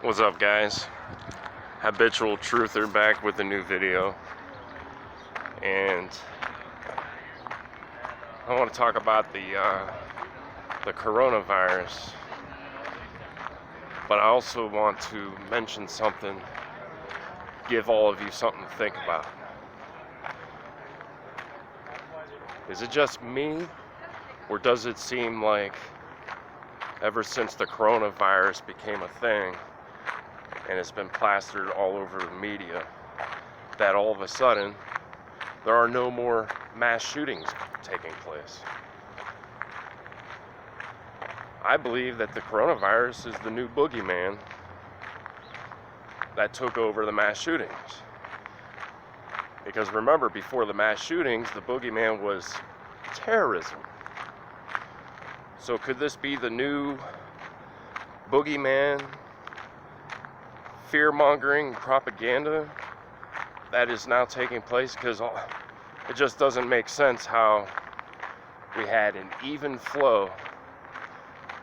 What's up, guys? Habitual Truther back with a new video, and I want to talk about the coronavirus, but I also want to mention something, give all of you something to think about. Is it just me, or does it seem like ever since the coronavirus became a thing and it's been plastered all over the media, that all of a sudden there are no more mass shootings taking place? I believe that the coronavirus is the new boogeyman that took over the mass shootings. Because remember, before the mass shootings, the boogeyman was terrorism. So could this be the new boogeyman, fear-mongering propaganda that is now taking place? Because it just doesn't make sense how we had an even flow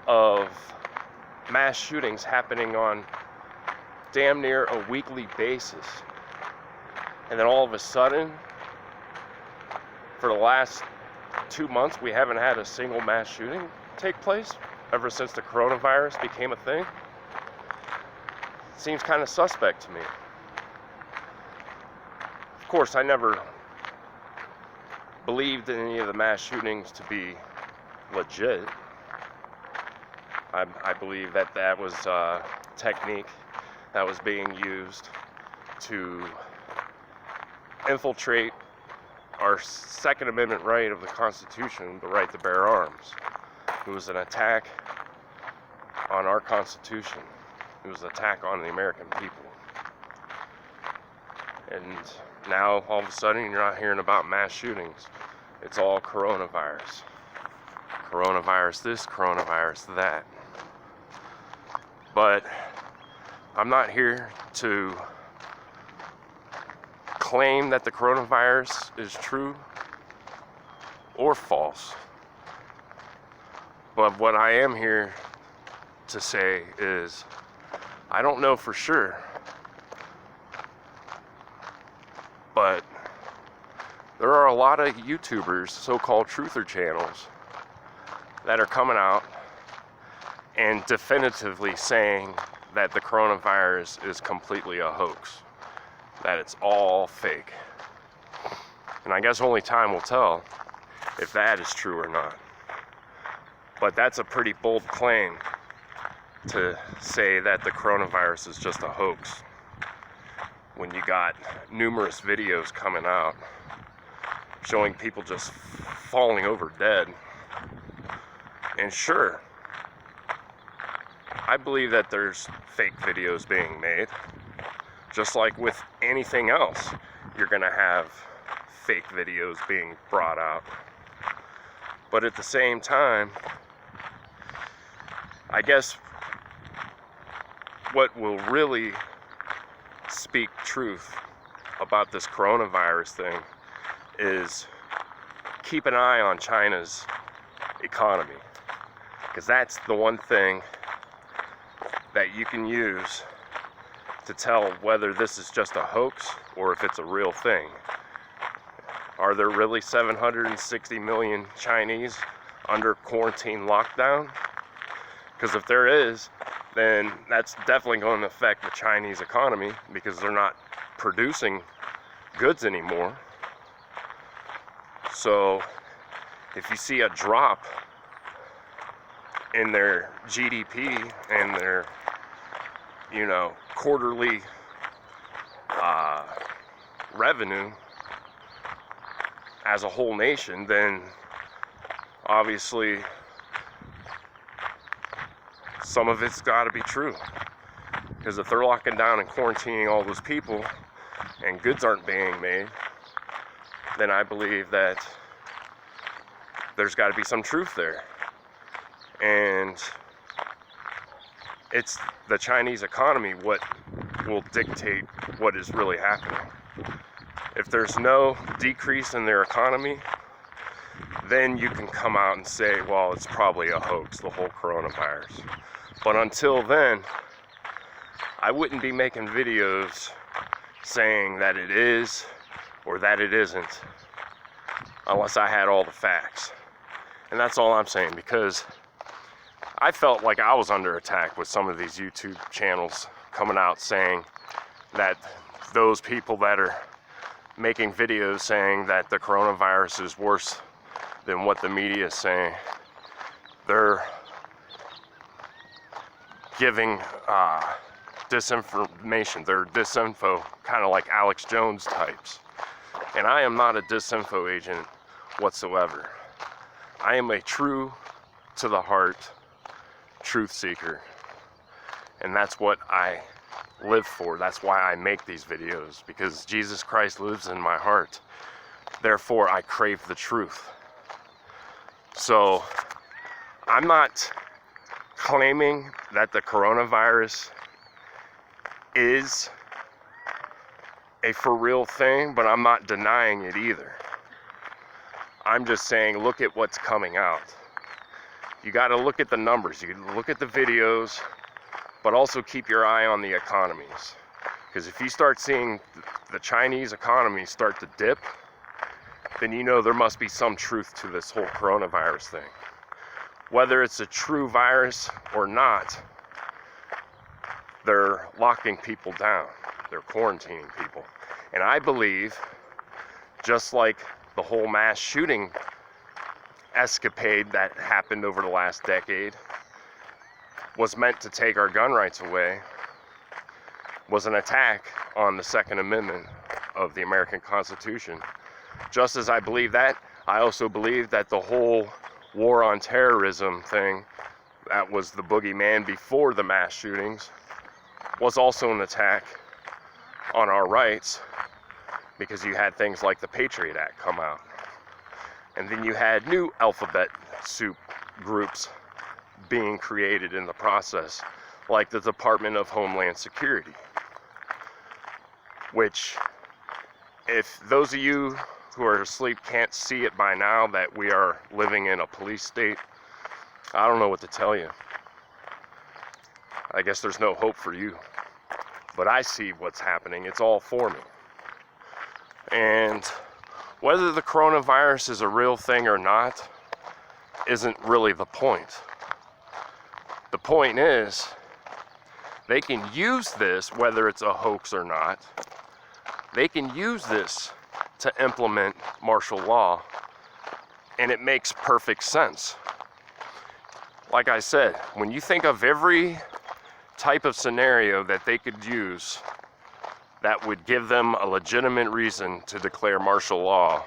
of mass shootings happening on damn near a weekly basis, and then all of a sudden, for the last 2 months, we haven't had a single mass shooting take place ever since the coronavirus became a thing. Seems kind of suspect to me. Of course, I never believed any of the mass shootings to be legit. I believe that that was a technique that was being used to infiltrate our Second Amendment right of the Constitution, the right to bear arms. It was an attack on our Constitution. It was an attack on the American people. And now, all of a sudden, you're not hearing about mass shootings. It's all coronavirus. Coronavirus this, coronavirus that. But I'm not here to claim that the coronavirus is true or false. But what I am here to say is, I don't know for sure, but there are a lot of YouTubers, so-called truther channels, that are coming out and definitively saying that the coronavirus is completely a hoax, that it's all fake. And I guess only time will tell if that is true or not. But that's a pretty bold claim to say that the coronavirus is just a hoax, when you got numerous videos coming out showing people just falling over dead. And sure, I believe that there's fake videos being made. Just like with anything else, you're gonna have fake videos being brought out. But at the same time, I guess what will really speak truth about this coronavirus thing is keep an eye on China's economy, because that's the one thing that you can use to tell whether this is just a hoax or if it's a real thing. Are there really 760 million Chinese under quarantine lockdown? Because if there is, then that's definitely going to affect the Chinese economy, because they're not producing goods anymore. So if you see a drop in their GDP and their, quarterly revenue as a whole nation, then obviously some of it's got to be true. Because if they're locking down and quarantining all those people and goods aren't being made, then I believe that there's got to be some truth there. And it's the Chinese economy what will dictate what is really happening. If there's no decrease in their economy, then you can come out and say, well, it's probably a hoax, the whole coronavirus. But until then, I wouldn't be making videos saying that it is or that it isn't unless I had all the facts. And that's all I'm saying, because I felt like I was under attack with some of these YouTube channels coming out saying that those people that are making videos saying that the coronavirus is worse than what the media is saying, they're giving disinformation. They're disinfo, kind of like Alex Jones types. And I am not a disinfo agent whatsoever. I am a true to the heart truth seeker, and that's what I live for. That's why I make these videos, because Jesus Christ lives in my heart. Therefore, I crave the truth. So I'm not claiming that the coronavirus is a for real thing, but I'm not denying it either. I'm just saying, look at what's coming out. You got to look at the numbers, you look at the videos, but also keep your eye on the economies. Because if you start seeing the Chinese economy start to dip, then you know there must be some truth to this whole coronavirus thing. Whether it's a true virus or not, they're locking people down. They're quarantining people. And I believe, just like the whole mass shooting escapade that happened over the last decade was meant to take our gun rights away, was an attack on the Second Amendment of the American Constitution. Just as I believe that, I also believe that the whole war on terrorism thing, that was the boogeyman before the mass shootings, was also an attack on our rights, because you had things like the Patriot Act come out. And then you had new alphabet soup groups being created in the process, like the Department of Homeland Security. Which, if those of you who are asleep can't see it by now, that we are living in a police state, I don't know what to tell you. I guess there's no hope for you. But I see what's happening. It's all for me. And whether the coronavirus is a real thing or not isn't really the point. The point is, they can use this, whether it's a hoax or not, they can use this to implement martial law, and it makes perfect sense. Like I said, when you think of every type of scenario that they could use that would give them a legitimate reason to declare martial law,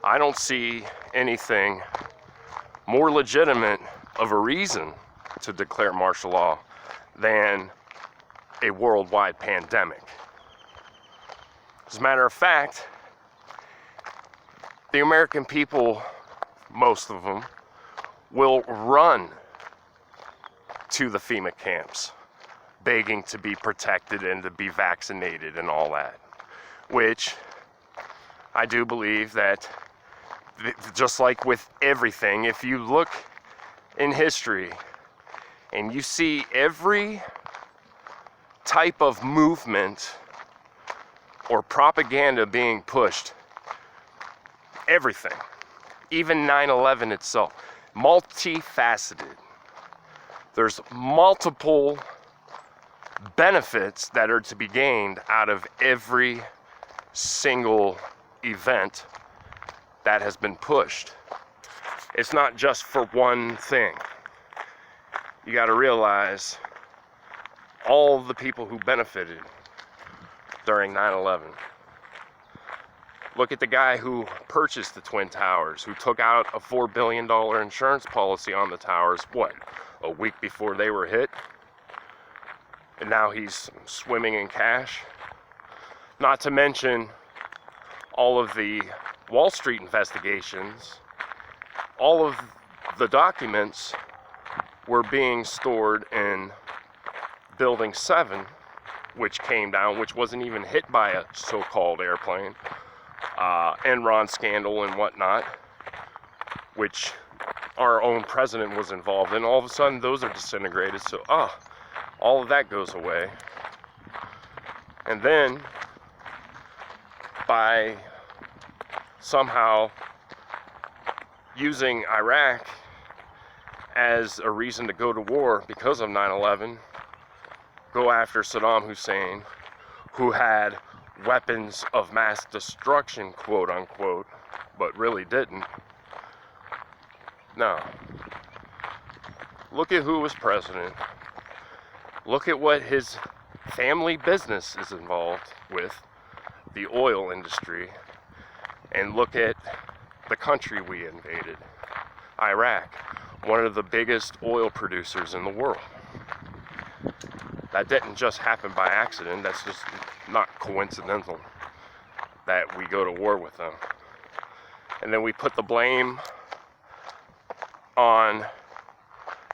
I don't see anything more legitimate of a reason to declare martial law than a worldwide pandemic. As a matter of fact, the American people, most of them, will run to the FEMA camps, begging to be protected and to be vaccinated and all that. Which I do believe that, just like with everything, if you look in history and you see every type of movement or propaganda being pushed, everything, even 9/11 itself, multifaceted. There's multiple benefits that are to be gained out of every single event that has been pushed. It's not just for one thing. You got to realize all the people who benefited during 9/11. Look at the guy who purchased the Twin Towers, who took out a $4 billion insurance policy on the towers, what, a week before they were hit? And now he's swimming in cash. Not to mention all of the Wall Street investigations. All of the documents were being stored in Building 7, which came down, which wasn't even hit by a so-called airplane. Enron scandal and whatnot, which our own president was involved in. All of a sudden, those are disintegrated. So, all of that goes away. And then, by somehow using Iraq as a reason to go to war because of 9/11, go after Saddam Hussein, who had weapons of mass destruction, quote unquote, but really didn't. No. Look at who was president. Look at what his family business is involved with, the oil industry, and look at the country we invaded, Iraq, one of the biggest oil producers in the world. That didn't just happen by accident. That's just not coincidental that we go to war with them. And then we put the blame on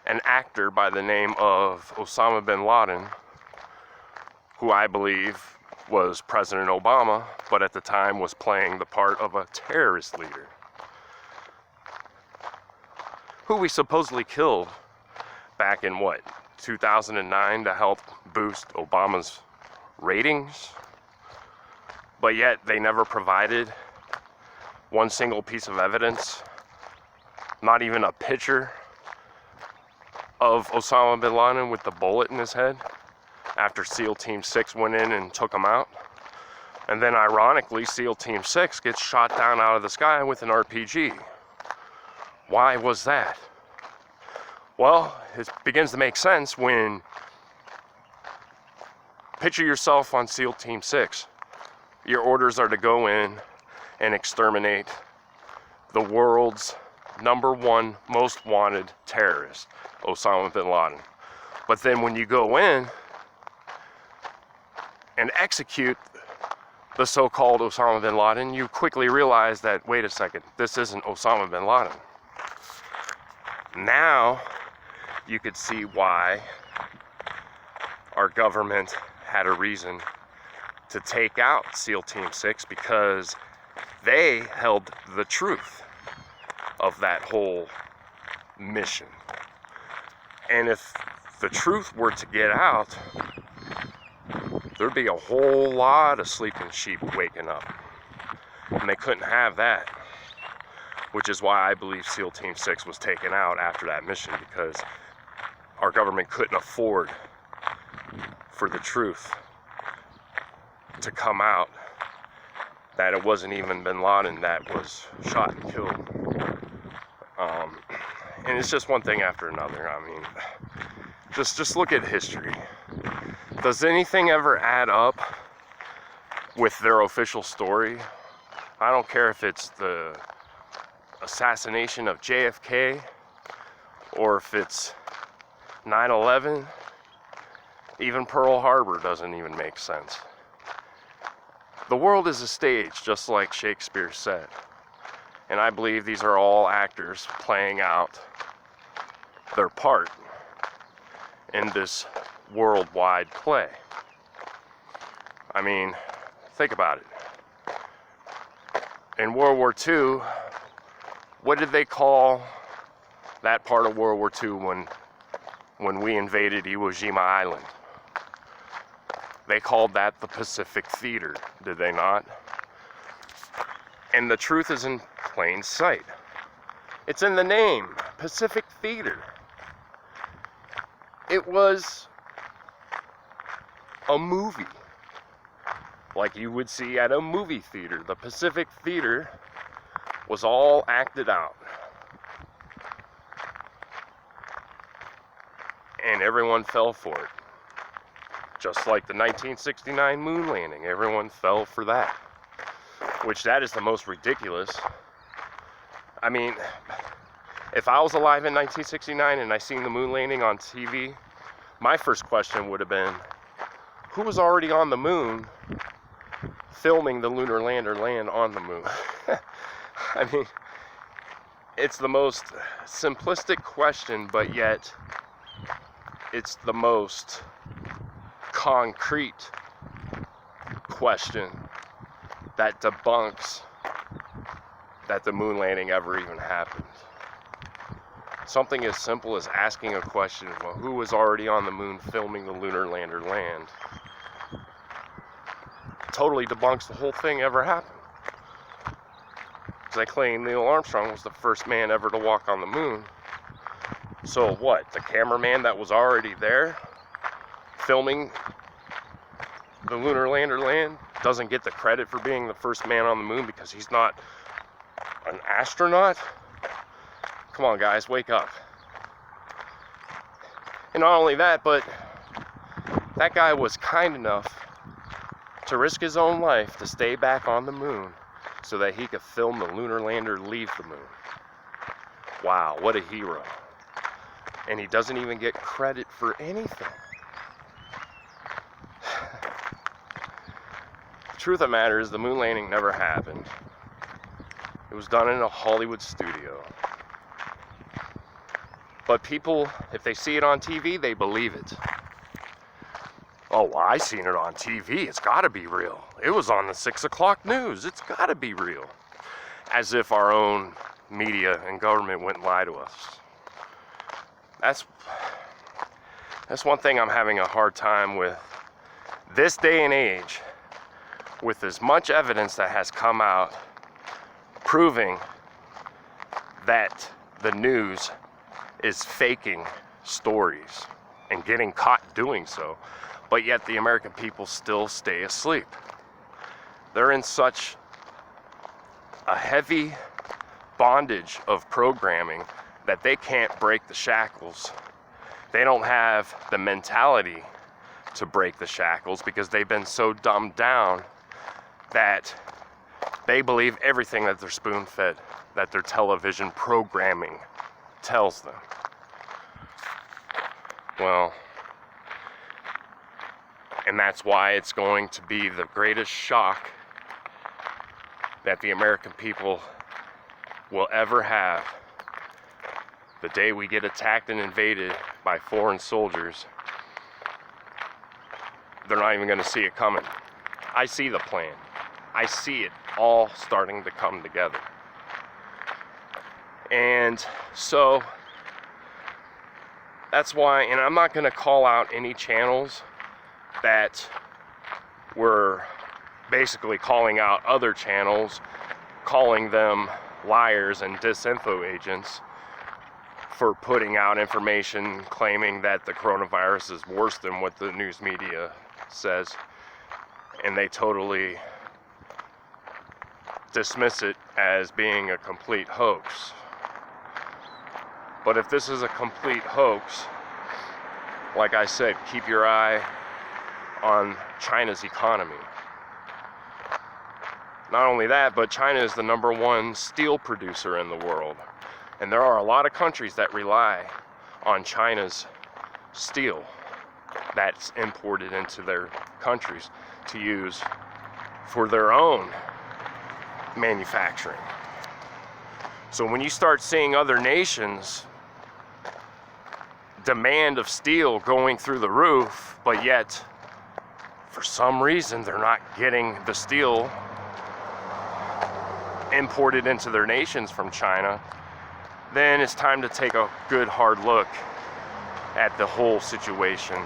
an actor by the name of Osama bin Laden, who I believe was President Obama, but at the time was playing the part of a terrorist leader, who we supposedly killed back in 2009 to help boost Obama's ratings, but yet they never provided one single piece of evidence, not even a picture of Osama bin Laden with the bullet in his head after SEAL Team 6 went in and took him out. And then ironically, SEAL Team 6 gets shot down out of the sky with an RPG. Why was that? Well, it begins to make sense when, picture yourself on SEAL Team 6. Your orders are to go in and exterminate the world's #1 most wanted terrorist, Osama bin Laden. But then when you go in and execute the so-called Osama bin Laden, you quickly realize that, wait a second, this isn't Osama bin Laden. Now you could see why our government had a reason to take out SEAL Team 6, because they held the truth of that whole mission. And if the truth were to get out, there'd be a whole lot of sleeping sheep waking up. And they couldn't have that, which is why I believe SEAL Team 6 was taken out after that mission, because our government couldn't afford for the truth to come out that it wasn't even bin Laden that was shot and killed. And it's just one thing after another. I mean, just look at history. Does anything ever add up with their official story? I don't care if it's the assassination of JFK or if it's 9/11. Even Pearl Harbor doesn't even make sense. The world is a stage, just like Shakespeare said. And I believe these are all actors playing out their part in this worldwide play. I mean, think about it. In World War II, what did they call that part of World War II when we invaded Iwo Jima Island? They called that the Pacific Theater, did they not? And the truth is in plain sight. It's in the name, Pacific Theater. It was a movie, like you would see at a movie theater. The Pacific Theater was all acted out. And everyone fell for it. Just like the 1969 moon landing, everyone fell for that. Which, that is the most ridiculous. I mean, if I was alive in 1969 and I seen the moon landing on TV, my first question would have been, who was already on the moon filming the lunar lander land on the moon? I mean, it's the most simplistic question, but yet it's the most concrete question that debunks that the moon landing ever even happened. something as simple as asking a question, well, who was already on the moon filming the lunar lander land, totally debunks the whole thing ever happened. Because they claim Neil Armstrong was the first man ever to walk on the moon. So what, the cameraman that was already there filming the lunar lander land doesn't get the credit for being the first man on the moon because he's not an astronaut? Come on, guys, wake up. And not only that, but that guy was kind enough to risk his own life to stay back on the moon so that he could film the lunar lander leave the moon. Wow, what a hero. And he doesn't even get credit for anything. The truth of the matter is the moon landing never happened. It was done in a Hollywood studio. But people, if they see it on TV, they believe it. Oh, well, I seen it on TV. It's got to be real. It was on the 6 o'clock news. It's got to be real. As if our own media and government wouldn't lie to us. That's one thing I'm having a hard time with this day and age, with as much evidence that has come out proving that the news is faking stories and getting caught doing so, but yet the American people still stay asleep. They're in such a heavy bondage of programming that they can't break the shackles. They don't have the mentality to break the shackles because they've been so dumbed down that they believe everything that they're spoon-fed, that their television programming tells them. Well, and that's why it's going to be the greatest shock that the American people will ever have. The day we get attacked and invaded by foreign soldiers, they're not even going to see it coming. I see the plan. I see it all starting to come together. And so that's why, and I'm not going to call out any channels that were basically calling out other channels, calling them liars and disinfo agents for putting out information claiming that the coronavirus is worse than what the news media says, and they totally dismiss it as being a complete hoax. But if this is a complete hoax, like I said, keep your eye on China's economy. Not only that, but China is the #1 steel producer in the world. And there are a lot of countries that rely on China's steel that's imported into their countries to use for their own manufacturing. So when you start seeing other nations demand of steel going through the roof, but yet for some reason they're not getting the steel imported into their nations from China, then it's time to take a good hard look at the whole situation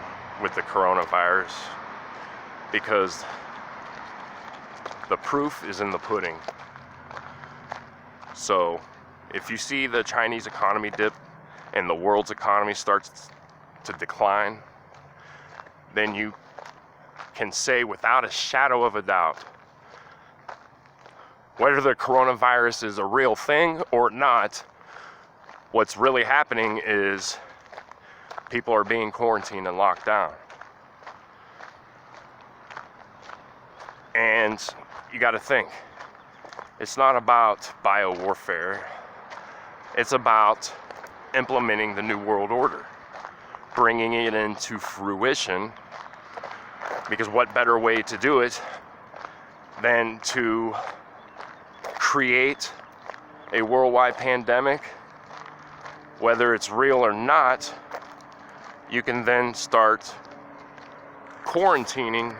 with the coronavirus, because the proof is in the pudding. So if you see the Chinese economy dip and the world's economy starts to decline, then you can say without a shadow of a doubt, whether the coronavirus is a real thing or not, what's really happening is people are being quarantined and locked down. And you got to think, it's not about biowarfare. It's about implementing the New World Order, bringing it into fruition, because what better way to do it than to create a worldwide pandemic? Whether it's real or not, you can then start quarantining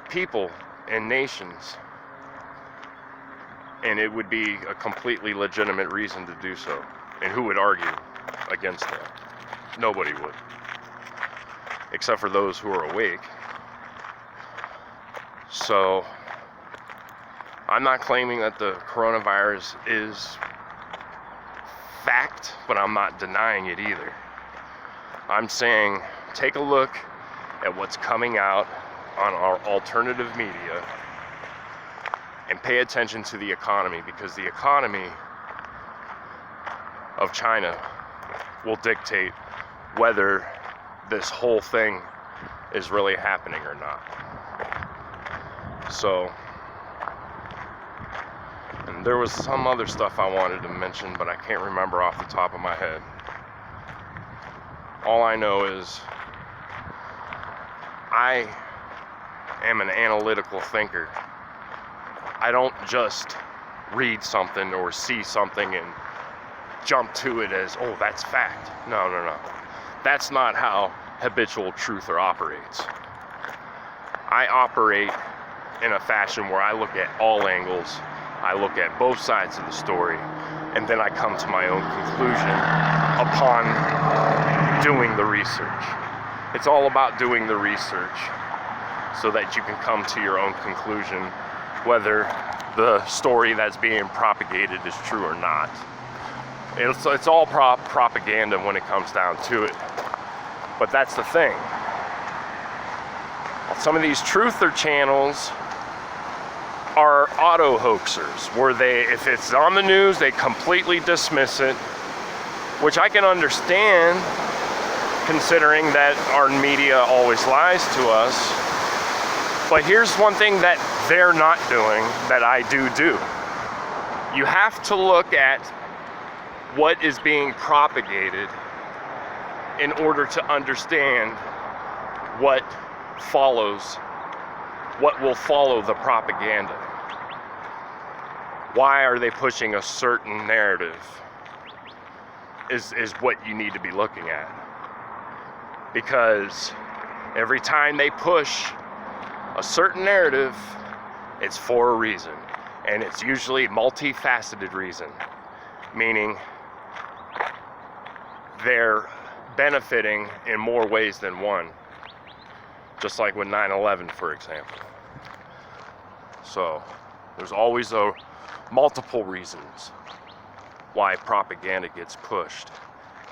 people and nations, and it would be a completely legitimate reason to do so. And who would argue against that? Nobody would, except for those who are awake. So I'm not claiming that the coronavirus is fact, but I'm not denying it either. I'm saying take a look at what's coming out on our alternative media and pay attention to the economy, because the economy of China will dictate whether this whole thing is really happening or not. So, and there was some other stuff I wanted to mention, but I can't remember off the top of my head. All I know is I am an analytical thinker. I don't just read something or see something and jump to it as, oh, that's fact. No. That's not how habitual truther operates. I operate in a fashion where I look at all angles, I look at both sides of the story, and then I come to my own conclusion upon doing the research. It's all about doing the research so that you can come to your own conclusion whether the story that's being propagated is true or not. It's all propaganda when it comes down to it. But that's the thing. Some of these truther channels are auto hoaxers, where if it's on the news, they completely dismiss it, which I can understand, considering that our media always lies to us. But here's one thing that they're not doing that I do. You have to look at what is being propagated in order to understand what will follow the propaganda. Why are they pushing a certain narrative is what you need to be looking at. Because every time they push a certain narrative, it's for a reason. And it's usually multifaceted reason, meaning they're benefiting in more ways than one. Just like with 9/11, for example. So there's always multiple reasons why propaganda gets pushed.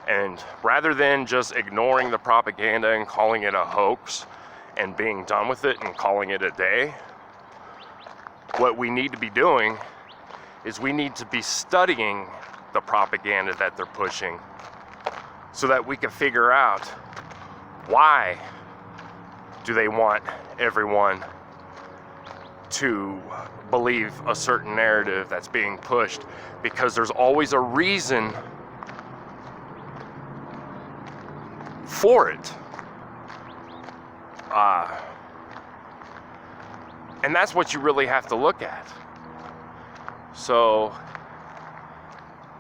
And rather than just ignoring the propaganda and calling it a hoax and being done with it and calling it a day, what we need to be doing is we need to be studying the propaganda that they're pushing so that we can figure out why do they want everyone to believe a certain narrative that's being pushed, because there's always a reason for it. And that's what you really have to look at. So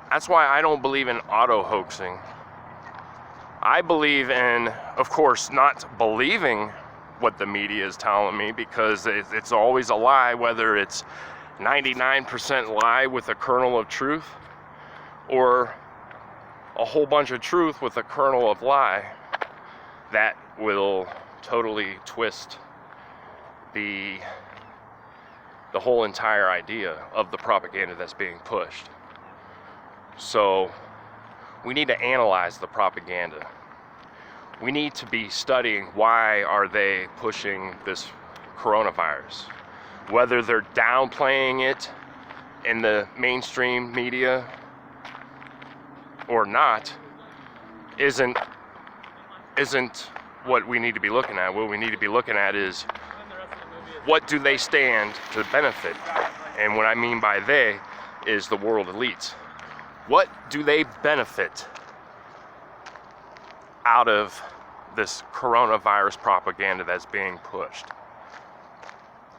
that's why I don't believe in auto hoaxing. I believe in, of course, not believing what the media is telling me, because it's always a lie, whether it's 99% lie with a kernel of truth or a whole bunch of truth with a kernel of lie. That will totally twist the whole entire idea of the propaganda that's being pushed. So we need to analyze the propaganda. We need to be studying why are they pushing this coronavirus. Whether they're downplaying it in the mainstream media or not isn't what we need to be looking at. What we need to be looking at is, what do they stand to benefit? And what I mean by they is the world elites. What do they benefit out of this coronavirus propaganda that's being pushed?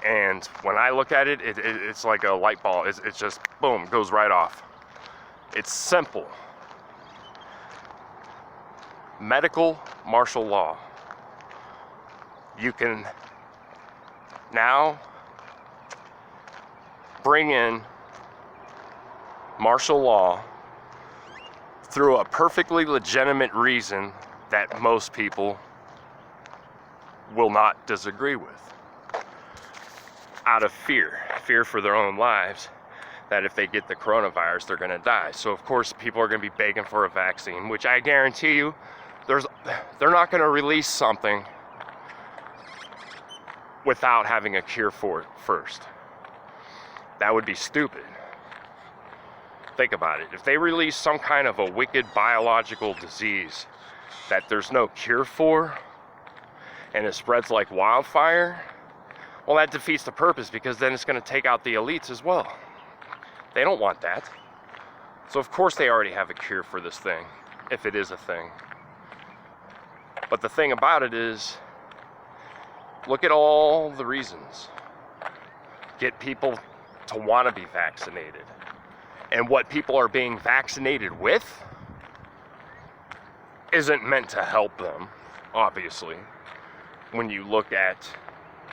And when I look at it, it's like a light bulb. It's just, boom, goes right off. It's simple. Medical martial law. You can now bring in martial law through a perfectly legitimate reason that most people will not disagree with. Out of fear for their own lives, that if they get the coronavirus, they're gonna die. So of course, people are gonna be begging for a vaccine, which I guarantee you, they're not gonna release something without having a cure for it first. That would be stupid. Think about it. If they release some kind of a wicked biological disease that there's no cure for, and it spreads like wildfire, well, that defeats the purpose, because then it's going to take out the elites as well. They don't want that. So of course they already have a cure for this thing, if it is a thing. But the thing about it is, look at all the reasons. Get people to want to be vaccinated. And what people are being vaccinated with isn't meant to help them, obviously. When you look at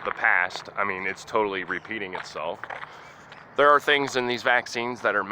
the past, I mean, it's totally repeating itself. There are things in these vaccines that are meant